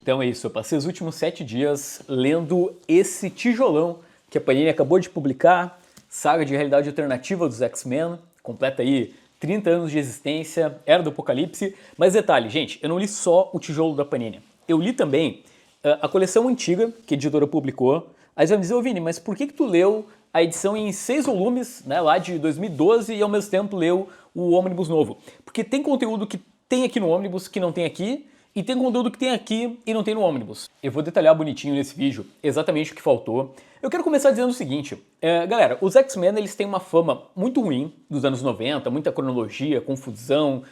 Então é isso, eu passei os últimos 7 dias lendo esse tijolão que a Panini acabou de publicar, Saga de Realidade Alternativa dos X-Men, completa aí 30 anos de existência, Era do Apocalipse. Mas detalhe, gente, eu não li só o tijolo da Panini, eu li também a coleção antiga que a editora publicou. Aí você vai me dizer, ô Vini, mas por que tu leu a edição em 6 volumes, né, lá de 2012, e ao mesmo tempo leu o ônibus novo? Porque tem conteúdo que tem aqui no ônibus que não tem aqui, e tem conteúdo que tem aqui e não tem no ônibus. Eu vou detalhar bonitinho nesse vídeo exatamente o que faltou. Eu quero começar dizendo o seguinte, galera, os X-Men eles têm uma fama muito ruim dos anos 90, muita cronologia, confusão,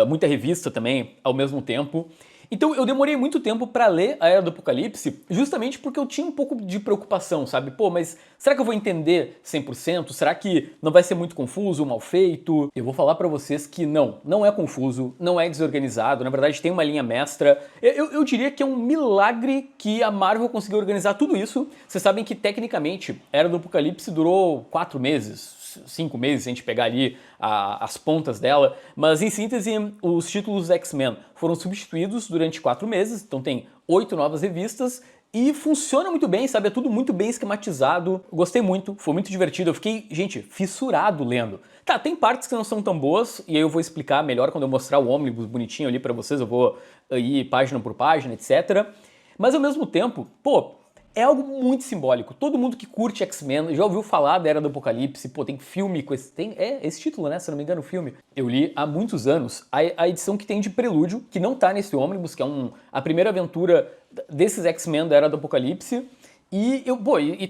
muita revista também ao mesmo tempo. Então eu demorei muito tempo pra ler a Era do Apocalipse justamente porque eu tinha um pouco de preocupação, sabe? Pô, mas será que eu vou entender 100%? Será que não vai ser muito confuso, mal feito? Eu vou falar pra vocês que não é confuso, não é desorganizado, na verdade tem uma linha mestra. Eu diria que é um milagre que a Marvel conseguiu organizar tudo isso. Vocês sabem que tecnicamente a Era do Apocalipse durou 4 meses, 5 meses, se a gente pegar ali as pontas dela, mas em síntese, os títulos X-Men foram substituídos durante 4 meses, então tem 8 novas revistas e funciona muito bem, sabe? É tudo muito bem esquematizado. Gostei muito, foi muito divertido, eu fiquei, gente, fissurado lendo. Tá, tem partes que não são tão boas, e aí eu vou explicar melhor quando eu mostrar o ônibus bonitinho ali pra vocês, eu vou ir página por página, etc. Mas ao mesmo tempo, pô, é algo muito simbólico. Todo mundo que curte X-Men já ouviu falar da Era do Apocalipse. Pô, tem filme com esse... esse título, né? Se não me engano, o filme. Eu li há muitos anos a edição que tem de Prelúdio, que não tá nesse ônibus, que é a primeira aventura desses X-Men da Era do Apocalipse. E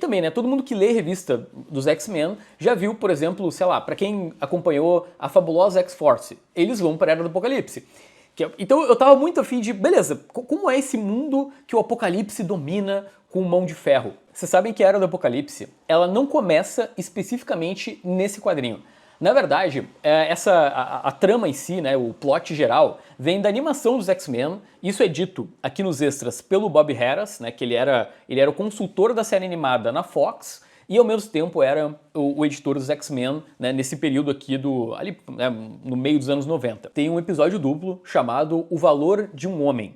também, né? Todo mundo que lê revista dos X-Men já viu, por exemplo, sei lá, pra quem acompanhou a fabulosa X-Force, eles vão pra Era do Apocalipse. Então eu tava muito afim de, beleza, como é esse mundo que o Apocalipse domina com mão de ferro? Vocês sabem que a Era do Apocalipse, ela não começa especificamente nesse quadrinho. Na verdade, a trama em si, né, o plot geral, vem da animação dos X-Men. Isso é dito aqui nos extras pelo Bob Harras, né, que ele era o consultor da série animada na Fox, e ao mesmo tempo era o editor dos X-Men, né, nesse período aqui né, no meio dos anos 90. Tem um episódio duplo chamado O Valor de um Homem,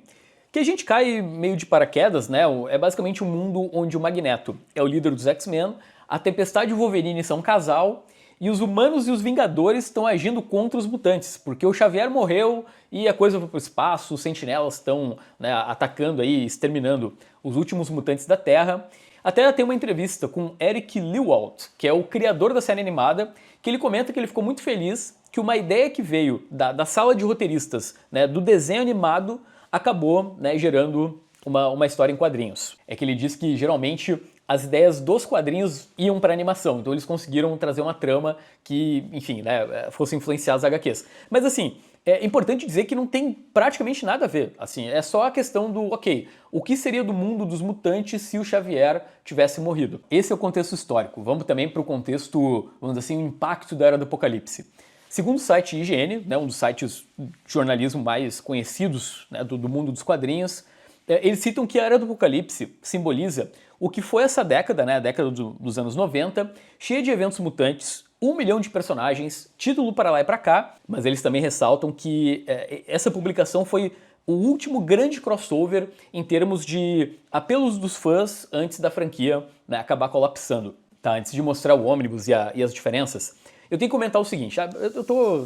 que a gente cai meio de paraquedas, né? É basicamente um mundo onde o Magneto é o líder dos X-Men, a Tempestade e o Wolverine são um casal, e os humanos e os Vingadores estão agindo contra os mutantes, porque o Xavier morreu e a coisa foi pro espaço, os sentinelas estão, né, atacando aí, exterminando os últimos mutantes da Terra. Até tem uma entrevista com Eric Lewald, que é o criador da série animada, que ele comenta que ele ficou muito feliz que uma ideia que veio da sala de roteiristas, né, do desenho animado, acabou, né, gerando uma história em quadrinhos. É que ele diz que geralmente as ideias dos quadrinhos iam para animação, então eles conseguiram trazer uma trama que, enfim, né, fosse influenciar as HQs. Mas assim, é importante dizer que não tem praticamente nada a ver, assim, é só a questão do, ok, o que seria do mundo dos mutantes se o Xavier tivesse morrido? Esse é o contexto histórico. Vamos também para o contexto, vamos dizer assim, o impacto da Era do Apocalipse. Segundo o site IGN, né, um dos sites de jornalismo mais conhecidos, né, do mundo dos quadrinhos, eles citam que a Era do Apocalipse simboliza o que foi essa década, né, a década dos anos 90, cheia de eventos mutantes, 1 milhão de personagens, título para lá e para cá, mas eles também ressaltam que essa publicação foi o último grande crossover em termos de apelos dos fãs antes da franquia, né, acabar colapsando. Tá, antes de mostrar o ônibus e as diferenças, eu tenho que comentar o seguinte,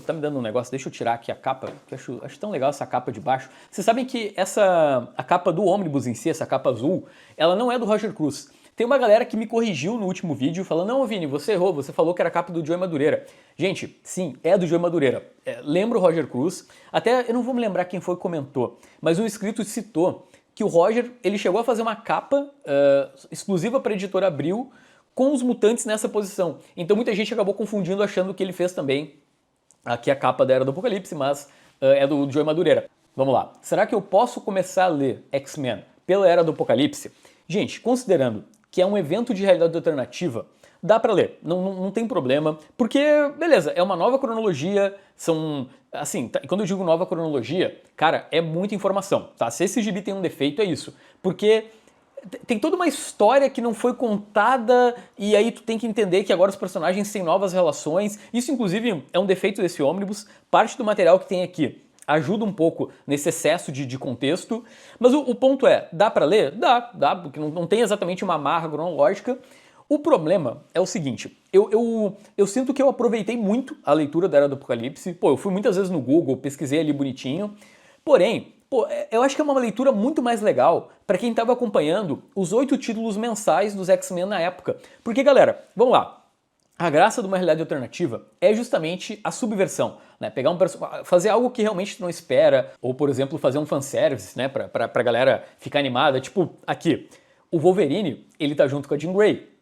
tá me dando um negócio, deixa eu tirar aqui a capa, que eu acho tão legal essa capa de baixo. Vocês sabem que a capa do ônibus em si, essa capa azul, ela não é do Roger Cruz. Tem uma galera que me corrigiu no último vídeo falando, não, Vini, você errou, você falou que era a capa do Joey Madureira. Gente, sim, é do Joey Madureira. Lembra o Roger Cruz, até eu não vou me lembrar quem foi que comentou, mas um inscrito citou que o Roger, ele chegou a fazer uma capa exclusiva para a editora Abril, com os mutantes nessa posição. Então muita gente acabou confundindo, achando que ele fez também aqui a capa da Era do Apocalipse, mas é do Joey Madureira. Vamos lá. Será que eu posso começar a ler X-Men pela Era do Apocalipse? Gente, considerando que é um evento de realidade alternativa, dá pra ler, não tem problema, porque, beleza, é uma nova cronologia, são, assim, quando eu digo nova cronologia, cara, é muita informação, tá? Se esse gibi tem um defeito, é isso, porque tem toda uma história que não foi contada e aí tu tem que entender que agora os personagens têm novas relações. Isso, inclusive, é um defeito desse ônibus. Parte do material que tem aqui ajuda um pouco nesse excesso de contexto, mas o ponto é, dá pra ler? Dá, porque não tem exatamente uma amarra cronológica. O problema é o seguinte, eu sinto que eu aproveitei muito a leitura da Era do Apocalipse, pô, eu fui muitas vezes no Google, pesquisei ali bonitinho, porém, pô, eu acho que é uma leitura muito mais legal pra quem tava acompanhando os 8 títulos mensais dos X-Men na época. Porque, galera, vamos lá, a graça de uma realidade alternativa é justamente a subversão, né? Pegar fazer algo que realmente tu não espera, ou por exemplo, fazer um fanservice, né? Pra galera ficar animada. Tipo, aqui, o Wolverine, ele tá junto com a Jean Grey.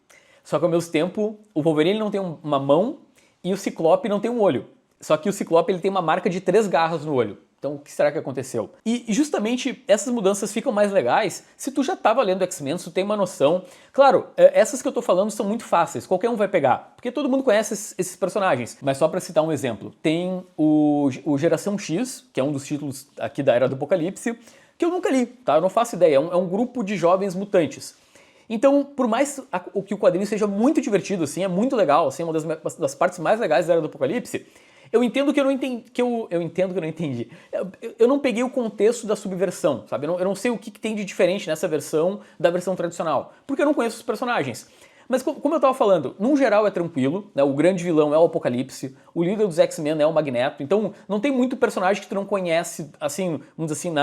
Só que ao mesmo tempo, o Wolverine não tem uma mão e o Ciclope não tem um olho. Só que o Ciclope ele tem uma marca de 3 garras no olho. Então, o que será que aconteceu? E justamente essas mudanças ficam mais legais se tu já estava lendo X-Men, se tu tem uma noção. Claro, essas que eu tô falando são muito fáceis, qualquer um vai pegar, porque todo mundo conhece esses personagens. Mas só para citar um exemplo, tem o Geração X, que é um dos títulos aqui da Era do Apocalipse, que eu nunca li, tá? Eu não faço ideia, é um grupo de jovens mutantes. Então, por mais que o quadrinho seja muito divertido, assim, é muito legal, assim, é uma das partes mais legais da Era do Apocalipse, eu entendo que eu não entendi. Eu entendo que eu não entendi. Eu não peguei o contexto da subversão, sabe? Eu não sei o que tem de diferente nessa versão da versão tradicional, porque eu não conheço os personagens. Mas como eu tava falando, num geral é tranquilo, né? O grande vilão é o Apocalipse, o líder dos X-Men é o Magneto, então não tem muito personagem que tu não conhece, assim, vamos dizer assim,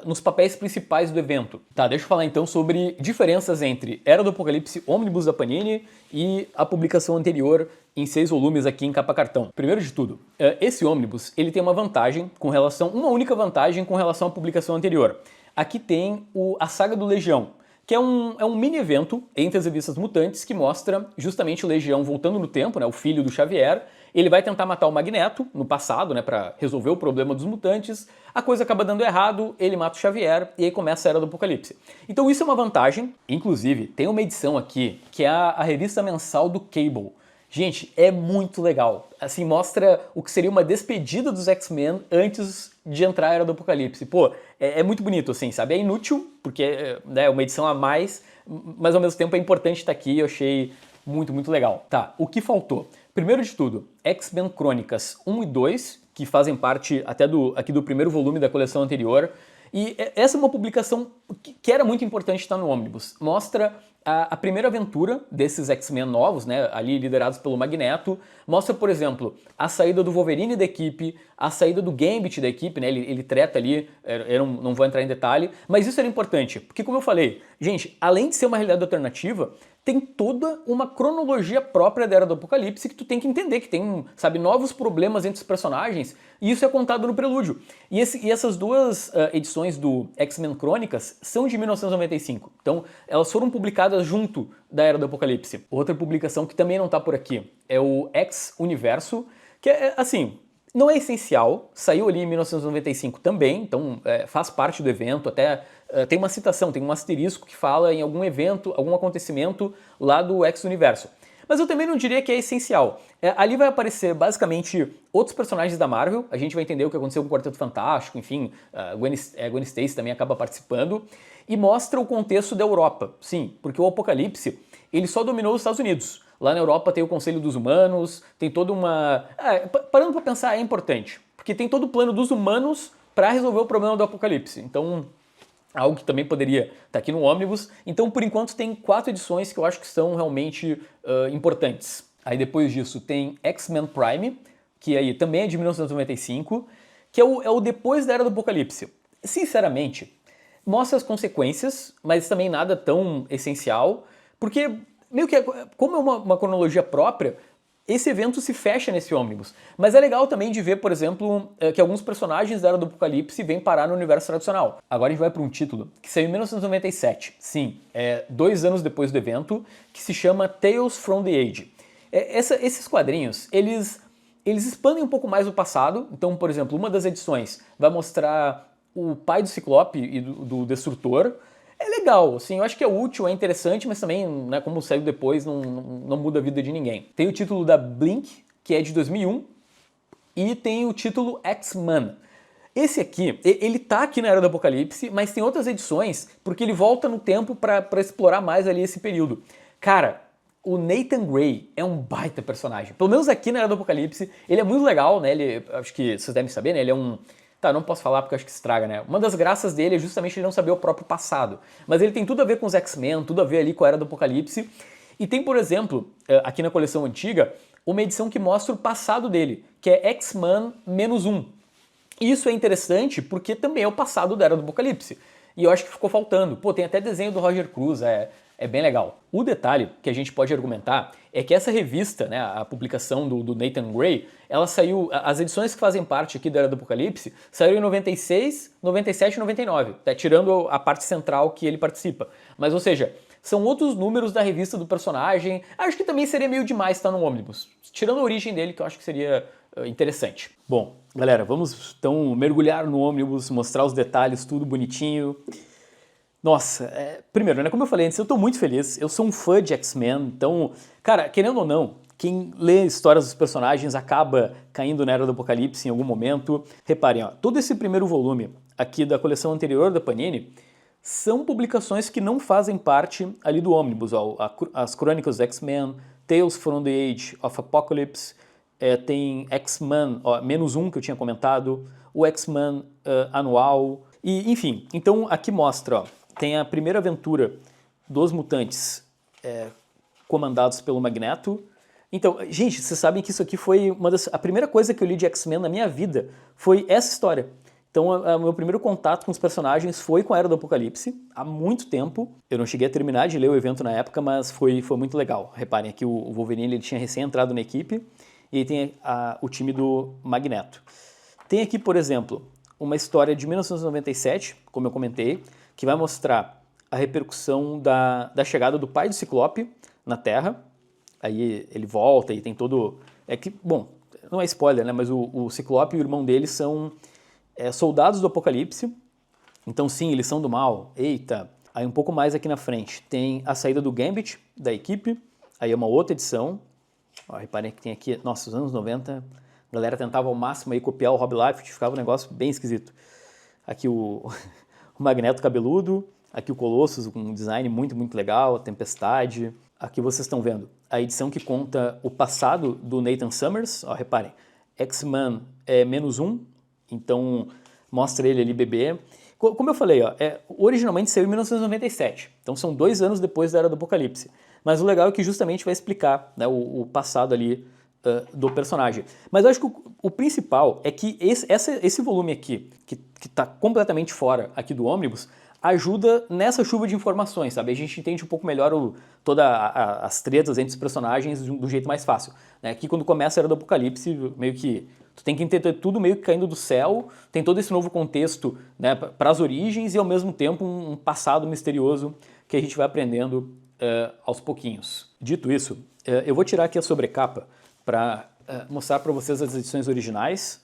nos papéis principais do evento. Tá, deixa eu falar então sobre diferenças entre Era do Apocalipse Omnibus da Panini e a publicação anterior em 6 volumes aqui em capa cartão. Primeiro de tudo, esse Omnibus, ele tem uma vantagem uma única vantagem com relação à publicação anterior. Aqui tem a Saga do Legião, que é um mini evento entre as revistas mutantes que mostra justamente o Legião voltando no tempo, né, o filho do Xavier. Ele vai tentar matar o Magneto no passado, né, para resolver o problema dos mutantes. A coisa acaba dando errado, ele mata o Xavier e aí começa a Era do Apocalipse. Então isso é uma vantagem. Inclusive, tem uma edição aqui que é a revista mensal do Cable. Gente, é muito legal. Assim, mostra o que seria uma despedida dos X-Men antes de entrar a Era do Apocalipse. Pô, é muito bonito, assim, sabe? É inútil, porque é uma edição a mais, mas ao mesmo tempo é importante estar aqui, eu achei muito, muito legal. Tá, o que faltou? Primeiro de tudo, X-Men Crônicas 1 e 2, que fazem parte até aqui do primeiro volume da coleção anterior. E essa é uma publicação que era muito importante estar no Omnibus. Mostra a primeira aventura desses X-Men novos, né, ali liderados pelo Magneto. Mostra, por exemplo, a saída do Wolverine da equipe, a saída do Gambit da equipe, né, ele treta ali, eu não vou entrar em detalhe, mas isso era importante, porque como eu falei, gente, além de ser uma realidade alternativa, tem toda uma cronologia própria da Era do Apocalipse que tu tem que entender, que tem, sabe, novos problemas entre os personagens, e isso é contado no prelúdio. E essas duas edições do X-Men Crônicas são de 1995, então elas foram publicadas junto da Era do Apocalipse. Outra publicação que também não tá por aqui é o X-Universo, que é, assim, não é essencial, saiu ali em 1995 também, então faz parte do evento, até tem uma citação, tem um asterisco que fala em algum evento, algum acontecimento lá do X-Universo. Mas eu também não diria que é essencial. Ali vai aparecer basicamente outros personagens da Marvel, a gente vai entender o que aconteceu com o Quarteto Fantástico, enfim, Gwen Stacy também acaba participando, e mostra o contexto da Europa, sim, porque o Apocalipse, ele só dominou os Estados Unidos. Lá na Europa tem o Conselho dos Humanos, tem toda uma... parando pra pensar, é importante, porque tem todo o plano dos humanos para resolver o problema do Apocalipse. Então, algo que também poderia estar aqui no Omnibus. Então, por enquanto, tem 4 edições que eu acho que são realmente importantes. Aí depois disso tem X-Men Prime, que aí também é de 1995, que é o depois da Era do Apocalipse. Sinceramente, mostra as consequências, mas também nada tão essencial, porque meio que, como é uma cronologia própria, esse evento se fecha nesse ônibus. Mas é legal também de ver, por exemplo, que alguns personagens da Era do Apocalipse vêm parar no universo tradicional. Agora a gente vai para um título que saiu em 1997. Sim, 2 anos depois do evento, que se chama Tales from the Age. Esses quadrinhos, eles expandem um pouco mais o passado. Então, por exemplo, uma das edições vai mostrar o pai do Ciclope e do Destrutor. É legal, assim, eu acho que é útil, é interessante, mas também, né, como saiu depois, não muda a vida de ninguém. Tem o título da Blink, que é de 2001, e tem o título X-Men. Esse aqui, ele tá aqui na Era do Apocalipse, mas tem outras edições, porque ele volta no tempo pra explorar mais ali esse período. Cara, o Nathan Grey é um baita personagem. Pelo menos aqui na Era do Apocalipse, ele é muito legal, né, acho que vocês devem saber, né, ele é Tá, não posso falar porque eu acho que estraga, né? Uma das graças dele é justamente ele não saber o próprio passado. Mas ele tem tudo a ver com os X-Men, tudo a ver ali com a Era do Apocalipse. E tem, por exemplo, aqui na coleção antiga, uma edição que mostra o passado dele, que é X-Men -1. Isso é interessante porque também é o passado da Era do Apocalipse. E eu acho que ficou faltando. Pô, tem até desenho do Roger Cruz, é bem legal. O detalhe que a gente pode argumentar é que essa revista, né, a publicação do Nathan Gray, ela saiu, as edições que fazem parte aqui da Era do Apocalipse, saíram em 96, 97 e 99, tá? Tirando a parte central que ele participa. Mas, ou seja, são outros números da revista do personagem. Acho que também seria meio demais estar no ônibus. Tirando a origem dele, que eu acho que seria interessante. Bom, galera, vamos então mergulhar no ônibus, mostrar os detalhes, tudo bonitinho. Nossa, primeiro, né, como eu falei antes, eu tô muito feliz, eu sou um fã de X-Men, então, cara, querendo ou não, quem lê histórias dos personagens acaba caindo na Era do Apocalipse em algum momento. Reparem, ó, todo esse primeiro volume aqui da coleção anterior da Panini são publicações que não fazem parte ali do ônibus, ó, as Crônicas do X-Men, Tales from the Age of Apocalypse, tem X-Men -1 que eu tinha comentado, o X-Men anual, e enfim, então aqui mostra, ó, tem a primeira aventura dos mutantes comandados pelo Magneto. Então, gente, vocês sabem que isso aqui foi a primeira coisa que eu li de X-Men na minha vida foi essa história. Então, o meu primeiro contato com os personagens foi com a Era do Apocalipse, há muito tempo. Eu não cheguei a terminar de ler o evento na época, mas foi muito legal. Reparem aqui, o Wolverine ele tinha recém entrado na equipe, e aí tem o time do Magneto. Tem aqui, por exemplo, uma história de 1997, como eu comentei, que vai mostrar a repercussão da chegada do pai do Ciclope na Terra. Aí ele volta e tem todo... bom, não é spoiler, né? Mas o Ciclope e o irmão dele são soldados do Apocalipse. Então sim, eles são do mal. Eita! Aí um pouco mais aqui na frente tem a saída do Gambit da equipe. Aí é uma outra edição. Ó, reparem que tem aqui, nossa, os anos 90, a galera tentava ao máximo aí copiar o Rob Liefeld, ficava um negócio bem esquisito. Aqui o Magneto cabeludo, aqui o Colossus com um design muito legal, a Tempestade. Aqui vocês estão vendo a edição que conta o passado do Nathan Summers. Ó, reparem, X-Men -1, então mostra ele ali bebê. Como eu falei, ó, originalmente saiu em 1997, então são 2 anos depois da Era do Apocalipse. Mas o legal é que justamente vai explicar, né, o passado ali do personagem. Mas eu acho que o principal é que esse volume aqui, que está completamente fora aqui do ônibus, ajuda nessa chuva de informações, sabe? A gente entende um pouco melhor todas as tretas entre os personagens do jeito mais fácil. Né? Aqui quando começa a Era do Apocalipse, meio que tu tem que entender tudo meio que caindo do céu, tem todo esse novo contexto, né, para as origens e ao mesmo tempo um passado misterioso que a gente vai aprendendo aos pouquinhos. Dito isso, eu vou tirar aqui a sobrecapa para mostrar para vocês as edições originais.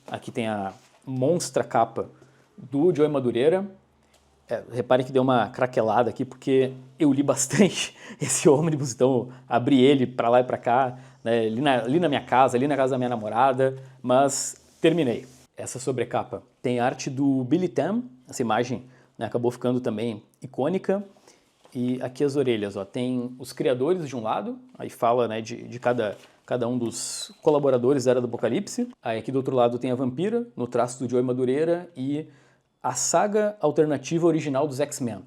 Aqui tem a monstra capa do Joey Madureira. Reparem que deu uma craquelada aqui porque eu li bastante esse ônibus, então abri ele para lá e para cá, né, ali na minha casa, ali na casa da minha namorada, mas terminei. Essa sobrecapa tem arte do Billy Tam, essa imagem, né, acabou ficando também icônica. E aqui as orelhas, ó, tem os criadores de um lado, aí fala, né, de cada um dos colaboradores da Era do Apocalipse. Aí aqui do outro lado tem a Vampira, no traço do Joey Madureira, e a saga alternativa original dos X-Men.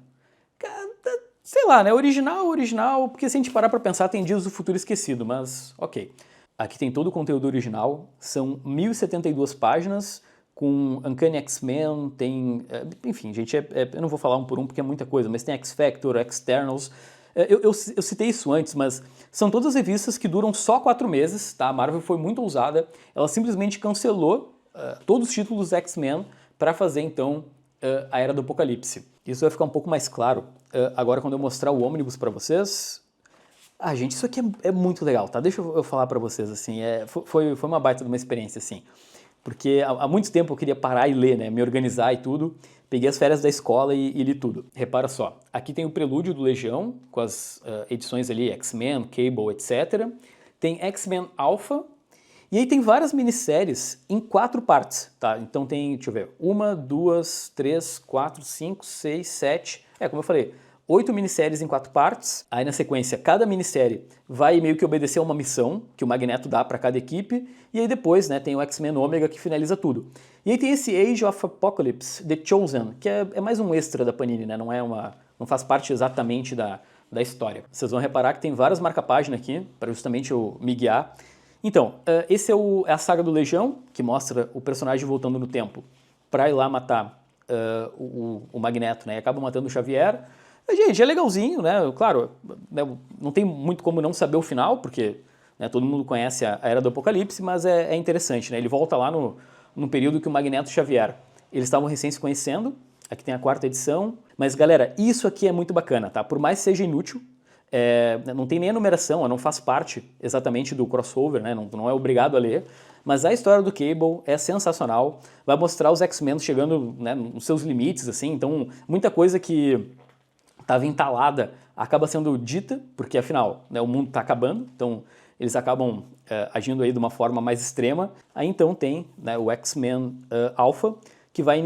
Sei lá, né, original, porque se a gente parar pra pensar tem Dias do Futuro Esquecido, mas ok. Aqui tem todo o conteúdo original, são 1072 páginas, com Uncanny X-Men, tem... enfim, gente, eu não vou falar um por um porque é muita coisa, mas tem X-Factor, Externals. Eu citei isso antes, mas são todas revistas que duram só 4 meses, tá? A Marvel foi muito ousada, ela simplesmente cancelou todos os títulos dos X-Men para fazer, então, a Era do Apocalipse. Isso vai ficar um pouco mais claro agora quando eu mostrar o ônibus para vocês. Ah, gente, isso aqui é muito legal, tá? Deixa eu falar para vocês, assim, foi uma baita de uma experiência, assim. Porque há muito tempo eu queria parar e ler, né, me organizar e tudo. Peguei as férias da escola e li tudo. Repara só, aqui tem o prelúdio do Legião, com as edições ali, X-Men, Cable, etc. Tem X-Men Alpha, e aí tem várias minisséries em 4 partes, tá? Então tem, deixa eu ver, 1, 2, 3, 4, 5, 6, 7... como eu falei, 8 minisséries em 4 partes. Aí na sequência, cada minissérie vai meio que obedecer a uma missão que o Magneto dá para cada equipe. E aí depois, né, tem o X-Men Omega que finaliza tudo. E aí tem esse Age of Apocalypse, The Chosen, que é mais um extra da Panini, né? Não faz parte exatamente da história. Vocês vão reparar que tem várias marca-páginas aqui, para justamente eu me guiar. Então, esse é a saga do Legião, que mostra o personagem voltando no tempo para ir lá matar o Magneto, né? E acaba matando o Xavier. Gente, é legalzinho, né? Claro, não tem muito como não saber o final, porque né, todo mundo conhece a Era do Apocalipse, mas é interessante, né? Ele volta lá no período que o Magneto e o Xavier, eles estavam recém se conhecendo. Aqui tem a 4ª edição. Mas, galera, isso aqui é muito bacana, tá? Por mais que seja inútil, não tem nem a numeração, não faz parte exatamente do crossover, né? Não é obrigado a ler. Mas a história do Cable é sensacional, vai mostrar os X-Men chegando, né, nos seus limites, assim, então muita coisa que estava entalada acaba sendo dita, porque afinal, né, o mundo está acabando, então eles acabam agindo aí de uma forma mais extrema. Aí então tem, né, o X-Men Alpha, que vai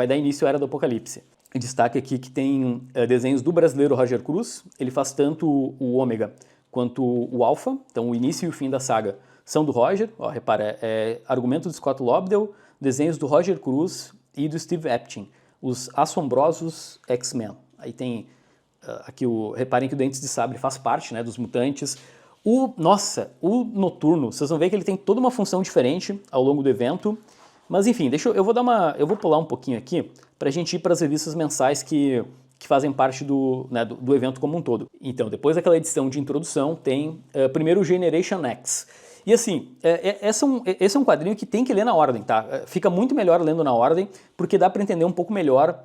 dar início à Era do Apocalipse. Destaque aqui que tem desenhos do brasileiro Roger Cruz, ele faz tanto o Ômega quanto o Alpha, então o início e o fim da saga são do Roger, ó, repara, argumento do Scott Lobdell, desenhos do Roger Cruz e do Steve Epting, os assombrosos X-Men. Aí tem aqui reparem que o Dentes de Sabre faz parte, né, dos mutantes. O Noturno, vocês vão ver que ele tem toda uma função diferente ao longo do evento. Mas enfim, eu vou pular um pouquinho aqui para a gente ir para as revistas mensais que fazem parte do evento como um todo. Então, depois daquela edição de introdução, tem primeiro o Generation X. E assim, esse é um quadrinho que tem que ler na ordem, tá? Fica muito melhor lendo na ordem, porque dá para entender um pouco melhor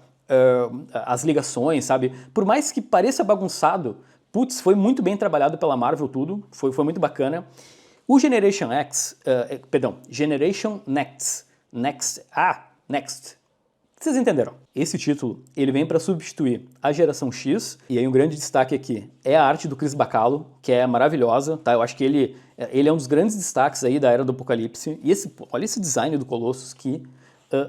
as ligações, sabe? Por mais que pareça bagunçado, putz, foi muito bem trabalhado pela Marvel tudo, foi muito bacana. O Generation Next. Vocês entenderam? Esse título, ele vem para substituir a Geração X, e aí um grande destaque aqui é a arte do Chris Bacalo, que é maravilhosa, tá? Eu acho que ele é um dos grandes destaques aí da Era do Apocalipse, e olha esse design do Colossus, que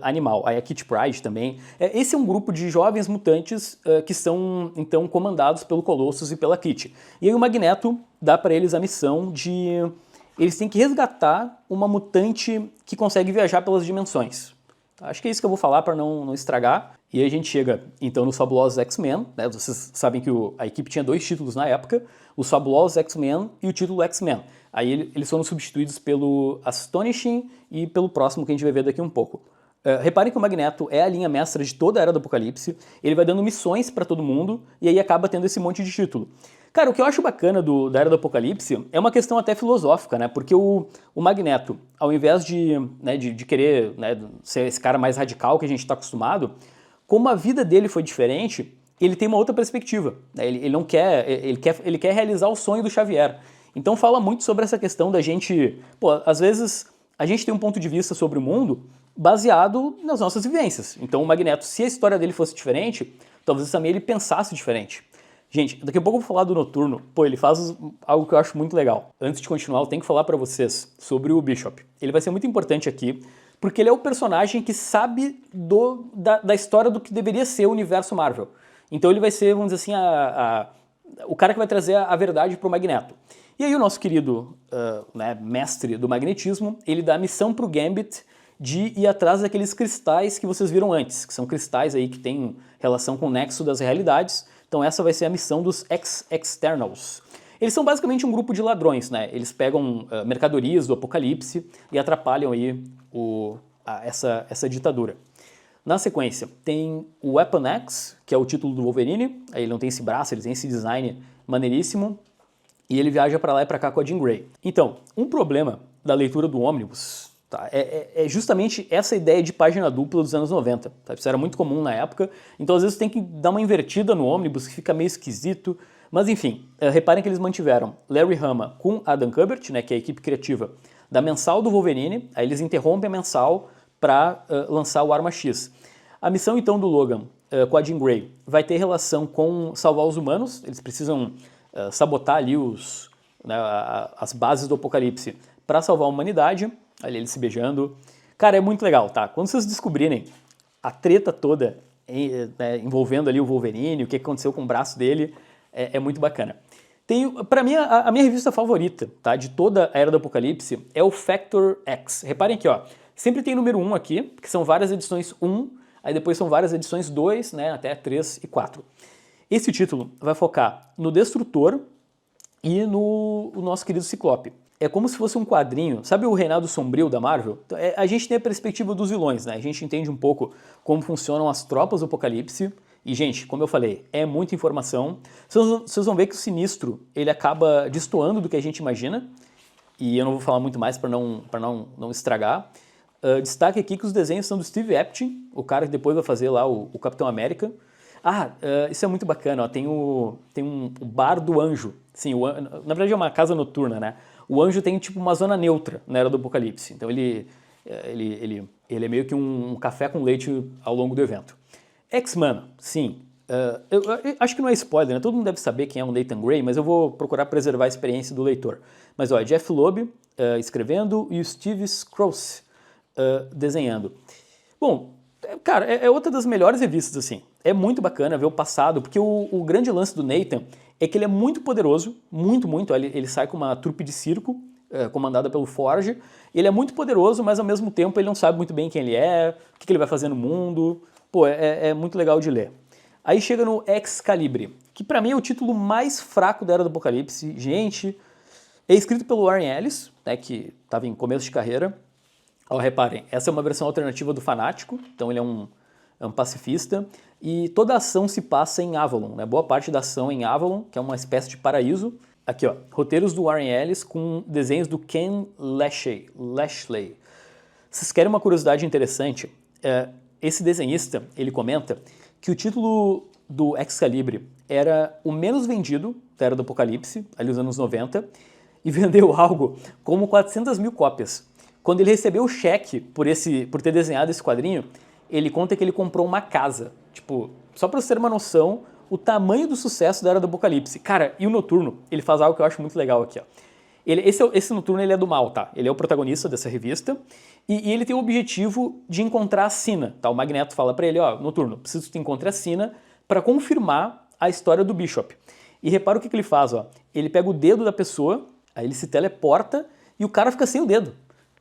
animal. Aí a Kitty Pryde também. Esse é um grupo de jovens mutantes que são, então, comandados pelo Colossus e pela Kitty. E aí o Magneto dá para eles a missão de... Eles têm que resgatar uma mutante que consegue viajar pelas dimensões. Acho que é isso que eu vou falar para não estragar. E aí a gente chega, então, nos Fabulosos X-Men. Né? Vocês sabem que a equipe tinha 2 títulos na época, os Fabulosos X-Men e o título X-Men. Aí eles foram substituídos pelo Astonishing e pelo próximo que a gente vai ver daqui um pouco. Reparem que o Magneto é a linha mestra de toda a Era do Apocalipse, ele vai dando missões para todo mundo e aí acaba tendo esse monte de título. Cara, o que eu acho bacana da Era do Apocalipse é uma questão até filosófica, né? Porque o Magneto, ao invés de querer, né, ser esse cara mais radical que a gente está acostumado, como a vida dele foi diferente, ele tem uma outra perspectiva. Né? Ele quer realizar o sonho do Xavier. Então fala muito sobre essa questão da gente... Pô, às vezes a gente tem um ponto de vista sobre o mundo baseado nas nossas vivências. Então o Magneto, se a história dele fosse diferente, talvez também ele pensasse diferente. Gente, daqui a pouco eu vou falar do Noturno. Pô, ele faz algo que eu acho muito legal. Antes de continuar, eu tenho que falar pra vocês sobre o Bishop. Ele vai ser muito importante aqui, porque ele é o personagem que sabe da história do que deveria ser o universo Marvel. Então ele vai ser, vamos dizer assim, o cara que vai trazer a verdade pro Magneto. E aí o nosso querido mestre do magnetismo, ele dá a missão pro Gambit de ir atrás daqueles cristais que vocês viram antes, que são cristais aí que têm relação com o nexo das realidades. Então essa vai ser a missão dos Externals. Eles são basicamente um grupo de ladrões, né? Eles pegam mercadorias do Apocalipse e atrapalham aí essa ditadura. Na sequência, tem o Weapon X, que é o título do Wolverine. Aí ele não tem esse braço, ele tem esse design maneiríssimo. E ele viaja para lá e para cá com a Jean Grey. Então, um problema da leitura do Omnibus tá, é justamente essa ideia de página dupla dos anos 90. Tá? Isso era muito comum na época. Então, às vezes, tem que dar uma invertida no Omnibus, que fica meio esquisito. Mas, enfim, reparem que eles mantiveram Larry Hama com Adam Kubert, né, que é a equipe criativa da mensal do Wolverine. Aí eles interrompem a mensal para lançar o Arma X. A missão, então, do Logan com a Jean Grey vai ter relação com salvar os humanos. Eles precisam sabotar ali as bases do Apocalipse para salvar a humanidade. Ali eles se beijando. Cara, é muito legal, tá? Quando vocês descobrirem a treta toda envolvendo ali o Wolverine, o que aconteceu com o braço dele, é muito bacana. Para mim, a minha revista favorita, tá, de toda a Era do Apocalipse é o Factor X. Reparem aqui, ó, sempre tem número 1 aqui, que são várias edições 1, aí depois são várias edições 2, né, até 3 e 4. Esse título vai focar no Destrutor e no nosso querido Ciclope. É como se fosse um quadrinho, sabe o Reinado Sombrio da Marvel? A gente tem a perspectiva dos vilões, né? A gente entende um pouco como funcionam as tropas do Apocalipse. E, gente, como eu falei, é muita informação. Vocês vão ver que o Sinistro, ele acaba destoando do que a gente imagina. E eu não vou falar muito mais para não estragar. Destaque aqui que os desenhos são do Steve Epting, o cara que depois vai fazer lá o Capitão América. Isso é muito bacana, ó. Tem um bar do anjo. Sim, na verdade é uma casa noturna, né? O anjo tem tipo uma zona neutra na Era do Apocalipse. Então ele é meio que um café com leite ao longo do evento. X-Men, sim. Eu acho que não é spoiler, né? Todo mundo deve saber quem é o Nathan Gray, mas eu vou procurar preservar a experiência do leitor. Mas ó, Jeff Loeb escrevendo e o Steve Skroce desenhando. Bom, cara, é outra das melhores revistas, assim. É muito bacana ver o passado, porque o grande lance do Nathan é que ele é muito poderoso, muito. Ele sai com uma trupe de circo, comandada pelo Forge. Ele é muito poderoso, mas ao mesmo tempo ele não sabe muito bem quem ele é, o que ele vai fazer no mundo. Pô, é muito legal de ler. Aí chega no Excalibur, que pra mim é o título mais fraco da Era do Apocalipse. Gente, é escrito pelo Warren Ellis, né, que estava em começo de carreira. Ó, reparem, essa é uma versão alternativa do Fanático, então ele é um pacifista, e toda a ação se passa em Avalon, né? Boa parte da ação em Avalon, que é uma espécie de paraíso. Aqui, ó, roteiros do Warren Ellis com desenhos do Ken Lashley. Vocês querem uma curiosidade interessante? Esse desenhista, ele comenta que o título do Excalibur era o menos vendido da Era do Apocalipse, ali nos anos 90, e vendeu algo como 400 mil cópias. Quando ele recebeu o cheque por ter desenhado esse quadrinho, ele conta que ele comprou uma casa. Tipo, só pra você ter uma noção, o tamanho do sucesso da Era do Apocalipse. Cara, e o Noturno, ele faz algo que eu acho muito legal aqui, ó. Esse Noturno, ele é do mal, tá? Ele é o protagonista dessa revista e ele tem o objetivo de encontrar a Sina, tá? O Magneto fala pra ele, ó, Noturno, preciso que tu encontre a Sina pra confirmar a história do Bishop. E repara o que ele faz, ó. Ele pega o dedo da pessoa, aí ele se teleporta e o cara fica sem o dedo.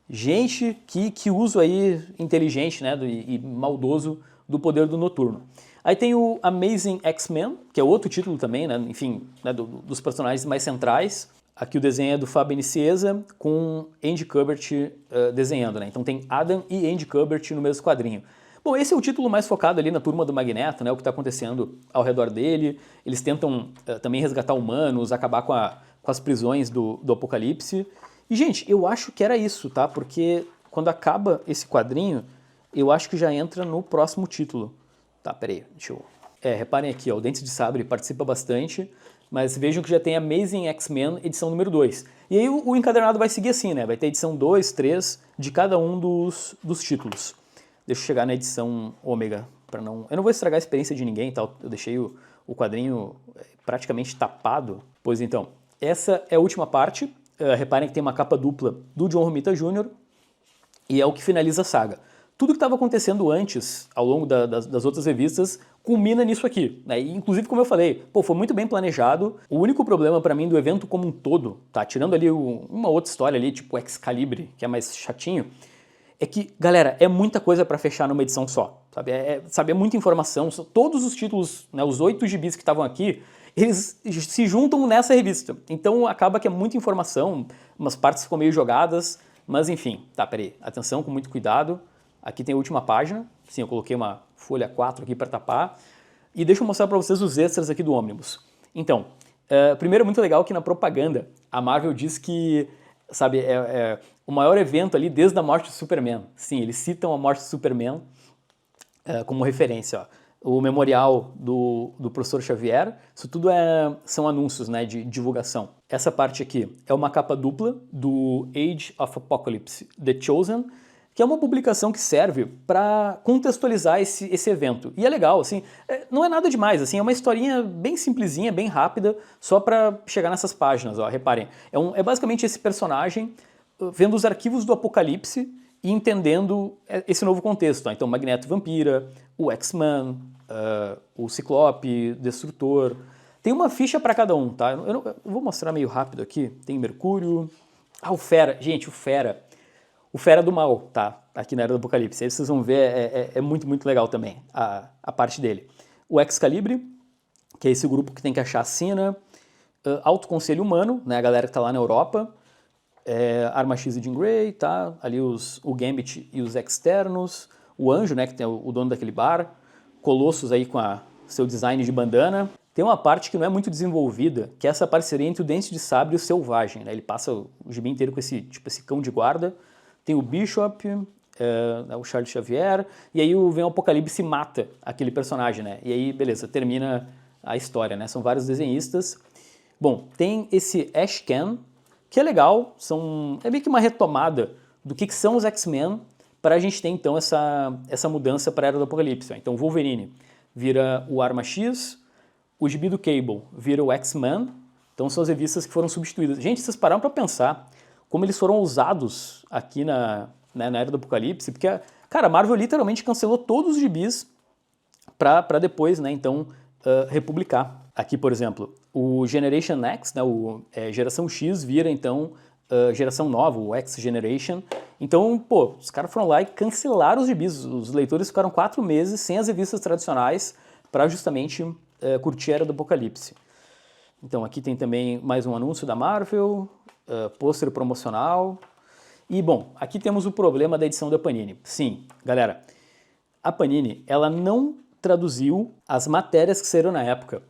Gente, que uso aí inteligente, né, e maldoso do poder do Noturno. Aí tem o Amazing X-Men, que é outro título também, né, enfim, né, dos personagens mais centrais. Aqui o desenho é do Fábio Nicieza com Andy Kubert desenhando, né? Então tem Adam e Andy Kubert no mesmo quadrinho. Bom, esse é o título mais focado ali na turma do Magneto, né, o que está acontecendo ao redor dele. Eles tentam também resgatar humanos, acabar com as prisões do Apocalipse. E, gente, eu acho que era isso, tá? Porque quando acaba esse quadrinho, eu acho que já entra no próximo título. Tá, peraí, deixa eu... reparem aqui, ó, o Dentes de Sabre participa bastante, mas vejam que já tem Amazing X-Men, edição número 2. E aí o encadernado vai seguir assim, né? Vai ter edição 2, 3 de cada um dos títulos. Deixa eu chegar na edição ômega, para não... Eu não vou estragar a experiência de ninguém, tá? Eu deixei o quadrinho praticamente tapado. Pois então, essa é a última parte. Reparem que tem uma capa dupla do John Romita Jr. e é o que finaliza a saga. Tudo que estava acontecendo antes, ao longo das outras revistas, culmina nisso aqui, né? E, inclusive, como eu falei, pô, foi muito bem planejado. O único problema para mim do evento como um todo, tá? Tirando ali uma outra história ali, tipo Excalibur, que é mais chatinho, é que, galera, é muita coisa para fechar numa edição só, sabe? É muita informação. Todos os títulos, né, os 8 gibis que estavam aqui, eles se juntam nessa revista. Então acaba que é muita informação, umas partes ficam meio jogadas, mas enfim, tá, peraí, atenção, com muito cuidado. Aqui tem a última página, sim, eu coloquei uma folha 4 aqui para tapar. E deixa eu mostrar para vocês os extras aqui do Omnibus. Então, primeiro é muito legal que na propaganda a Marvel diz que, sabe, é o maior evento ali desde a morte do Superman. Sim, eles citam a morte do Superman como referência, ó. O memorial do professor Xavier, isso tudo são anúncios, né, de divulgação. Essa parte aqui é uma capa dupla do Age of Apocalypse, The Chosen, que é uma publicação que serve para contextualizar esse evento. E é legal, assim, não é nada demais, assim, é uma historinha bem simplesinha, bem rápida, só para chegar nessas páginas, ó, reparem. É basicamente esse personagem vendo os arquivos do Apocalipse e entendendo esse novo contexto. Então, Magneto Vampira, o X-Men, o Ciclope, Destrutor. Tem uma ficha para cada um, tá? Eu vou mostrar meio rápido aqui. Tem Mercúrio. Ah, o Fera. Gente, o Fera. O Fera do Mal, tá? Aqui na Era do Apocalipse. Aí vocês vão ver, é muito, muito legal também a parte dele. O Excalibur, que é esse grupo que tem que achar a Sina. Alto Conselho Humano, né? A galera que tá lá na Europa. Arma X e Jean Grey, tá? Ali o Gambit e os Externos. O Anjo, né? Que tem o dono daquele bar. Colossus aí com seu design de bandana. Tem uma parte que não é muito desenvolvida, que é essa parceria entre o Dente de Sabre e o Selvagem, né? Ele passa o gibi inteiro com esse cão de guarda. Tem o Bishop, o Charles Xavier, e aí vem o Apocalipse e mata aquele personagem, né? E aí, beleza, termina a história, né? São vários desenhistas. Bom, tem esse Ashcan, que é legal, é meio que uma retomada do que são os X-Men, para a gente ter então essa mudança para a Era do Apocalipse. Então o Wolverine vira o Arma X, o gibi do Cable vira o X-Men, então são as revistas que foram substituídas. Gente, vocês pararam para pensar como eles foram usados aqui na Era do Apocalipse, porque, cara, a Marvel literalmente cancelou todos os gibis para depois, né, então, republicar. Aqui, por exemplo, o Generation X, né, Geração X vira, então, Geração Nova, o X Generation. Então, pô, os caras foram lá e cancelaram os gibis. Os leitores ficaram 4 meses sem as revistas tradicionais para justamente curtir a Era do Apocalipse. Então, aqui tem também mais um anúncio da Marvel, pôster promocional. E, bom, aqui temos o problema da edição da Panini. Sim, galera, a Panini, ela não traduziu as matérias que saíram na época.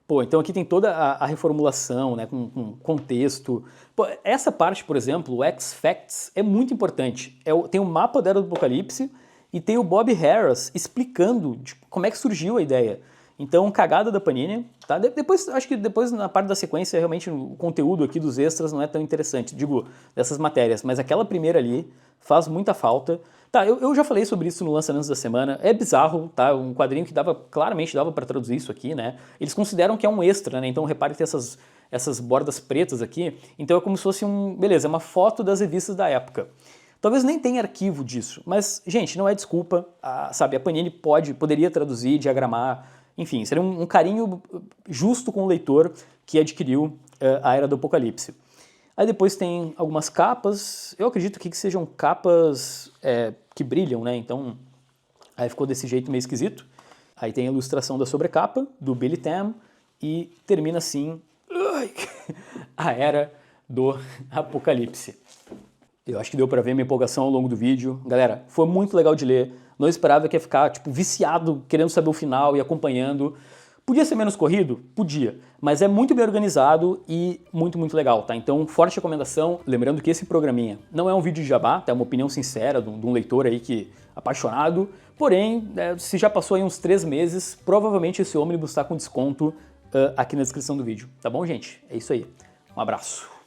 Pô, então aqui tem toda a reformulação, né, com contexto. Pô, essa parte, por exemplo, o X-Facts, é muito importante. Tem o mapa da Era do Apocalipse e tem o Bob Harras explicando como é que surgiu a ideia. Então, cagada da Panini, tá? Depois, acho que depois na parte da sequência, realmente o conteúdo aqui dos extras não é tão interessante, digo, dessas matérias, mas aquela primeira ali faz muita falta. Tá, eu já falei sobre isso no lançamento da semana, é bizarro, tá? Um quadrinho que claramente dava para traduzir isso aqui, né? Eles consideram que é um extra, né? Então repare que tem essas bordas pretas aqui, então é como se fosse beleza, é uma foto das revistas da época. Talvez nem tenha arquivo disso, mas, gente, não é desculpa, sabe? A Panini poderia traduzir, diagramar, enfim, seria um carinho justo com o leitor que adquiriu a Era do Apocalipse. Aí depois tem algumas capas, eu acredito que sejam capas que brilham, né? Então, aí ficou desse jeito meio esquisito. Aí tem a ilustração da sobrecapa, do Billy Tam, e termina assim, a Era do Apocalipse. Eu acho que deu pra ver minha empolgação ao longo do vídeo. Galera, foi muito legal de ler. Não esperava que ia ficar, viciado, querendo saber o final e acompanhando. Podia ser menos corrido? Podia. Mas é muito bem organizado e muito, muito legal, tá? Então, forte recomendação. Lembrando que esse programinha não é um vídeo de jabá, tá? É uma opinião sincera de um leitor aí apaixonado. Porém, se já passou aí uns 3 meses, provavelmente esse ônibus está com desconto aqui na descrição do vídeo. Tá bom, gente? É isso aí. Um abraço.